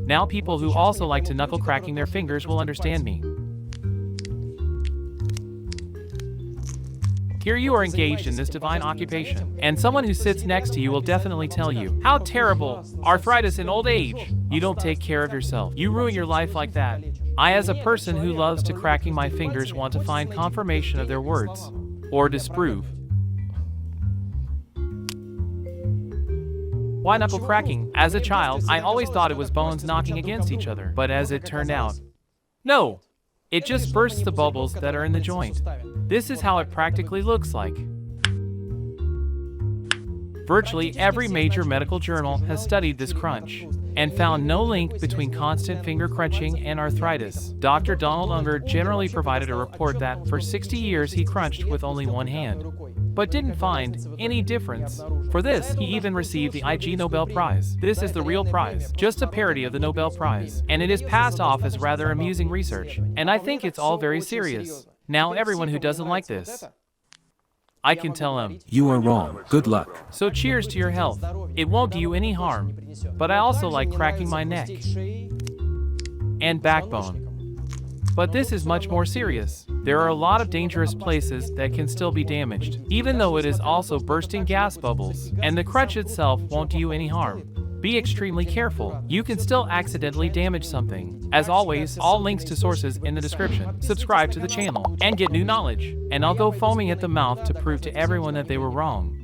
Now people who also like to knuckle cracking their fingers will understand me. Here you are engaged in this divine occupation, and someone who sits next to you will definitely tell you, how terrible, arthritis in old age. You don't take care of yourself. You ruin your life like that. I, as a person who loves to cracking my fingers, want to find confirmation of their words, or disprove. Why knuckle cracking? As a child, I always thought it was bones knocking against each other, but as it turned out, no, it just bursts the bubbles that are in the joint. This is how it practically looks like. Virtually every major medical journal has studied this crunch and found no link between constant finger crunching and arthritis. Dr. Donald Unger generally provided a report that for 60 years he crunched with only one hand, but didn't find any difference. For this, he even received the Ig Nobel Prize. This is the real prize, just a parody of the Nobel Prize, and it is passed off as rather amusing research, and I think it's all very serious. Now everyone who doesn't like this, I can tell him, You are wrong. Good luck. so cheers to your health. It won't do you any harm, but I also like cracking my neck and backbone. But this is much more serious. There are a lot of dangerous places that can still be damaged, even though it is also bursting gas bubbles, and the crutch itself won't do you any harm. Be extremely careful. You can still accidentally damage something. As always, all links to sources in the description. Subscribe to the channel and get new knowledge. And I'll go foaming at the mouth to prove to everyone that they were wrong.